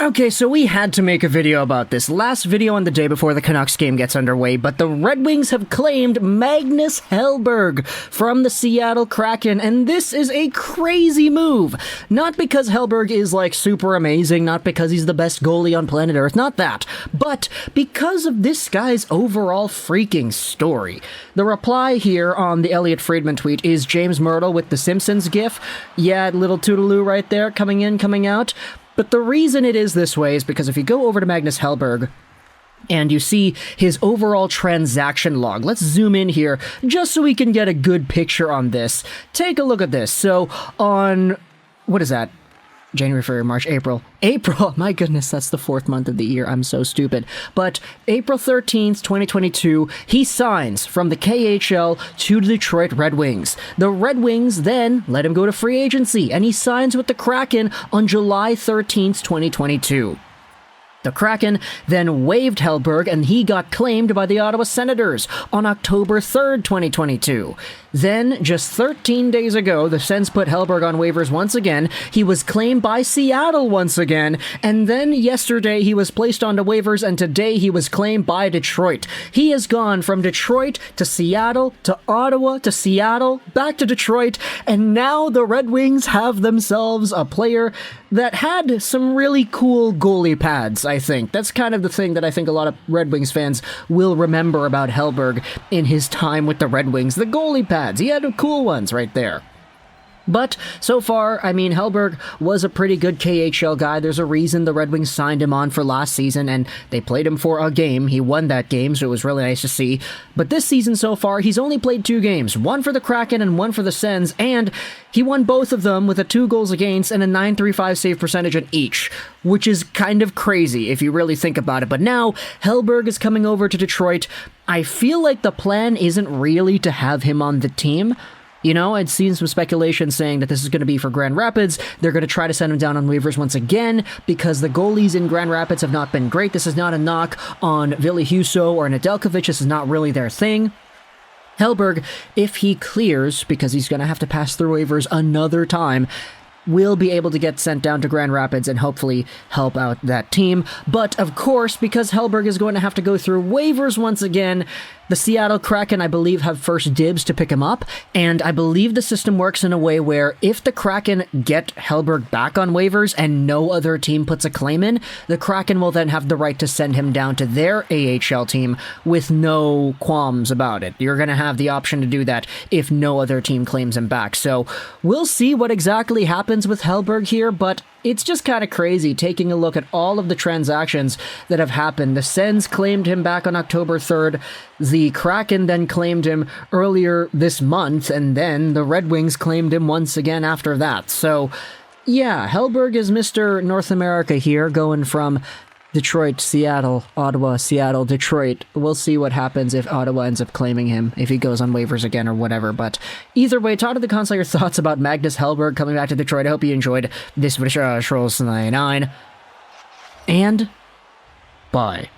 Okay, so we had to make a video about this. Last video on the day before the Canucks game gets underway, but the Red Wings have claimed Magnus Hellberg from the Seattle Kraken, and this is a crazy move. Not because Hellberg is, like, super amazing, not because he's the best goalie on planet Earth, not that, but because of this guy's overall freaking story. The reply here on the Elliot Friedman tweet is James Myrtle with the Simpsons gif. Yeah, little toodaloo right there, coming in, coming out. But the reason it is this way is because if you go over to Magnus Hellberg and you see his overall transaction log, let's zoom in here just so we can get a good picture on this. Take a look at this. So on, what is that? January, February, March, April, my goodness, that's the fourth month of the year, I'm so stupid. But April 13th, 2022, he signs from the KHL to the Detroit Red Wings. The Red Wings then let him go to free agency, and he signs with the Kraken on July 13th, 2022. The Kraken then waived Hellberg, and he got claimed by the Ottawa Senators on October 3rd, 2022. Then, just 13 days ago, the Sens put Hellberg on waivers once again. He was claimed by Seattle once again, and then yesterday he was placed onto waivers, and today he was claimed by Detroit. He has gone from Detroit to Seattle to Ottawa to Seattle, back to Detroit, and now the Red Wings have themselves a player that had some really cool goalie pads, I think. That's kind of the thing that I think a lot of Red Wings fans will remember about Hellberg in his time with the Red Wings. The goalie pads. He had cool ones right there. But so far, I mean, Hellberg was a pretty good KHL guy. There's a reason the Red Wings signed him on for last season, and they played him for a game. He won that game, so it was really nice to see. But this season so far, he's only played 2 games, one for the Kraken and one for the Sens, and he won both of them with a 2 goals against and a .935 save percentage in each, which is kind of crazy if you really think about it. But now, Hellberg is coming over to Detroit. I feel like the plan isn't really to have him on the team. You know, I'd seen some speculation saying that this is going to be for Grand Rapids. They're going to try to send him down on waivers once again because the goalies in Grand Rapids have not been great. This is not a knock on Ville Husso or Nedeljkovic. This is not really their thing. Hellberg, if he clears, because he's going to have to pass through waivers another time, will be able to get sent down to Grand Rapids and hopefully help out that team. But, of course, because Hellberg is going to have to go through waivers once again, the Seattle Kraken, I believe, have first dibs to pick him up, and I believe the system works in a way where if the Kraken get Hellberg back on waivers and no other team puts a claim in, the Kraken will then have the right to send him down to their AHL team with no qualms about it. You're going to have the option to do that if no other team claims him back. So we'll see what exactly happens with Hellberg here, but it's just kind of crazy taking a look at all of the transactions that have happened. The Sens claimed him back on October 3rd. The Kraken then claimed him earlier this month, and then the Red Wings claimed him once again after that. So, yeah, Hellberg is Mr. North America here, going from Detroit, Seattle, Ottawa, Seattle, Detroit. We'll see what happens if Ottawa ends up claiming him, if he goes on waivers again or whatever. But either way, talk to the console your thoughts about Magnus Hellberg coming back to Detroit. I hope you enjoyed this video, Trolls99. And bye.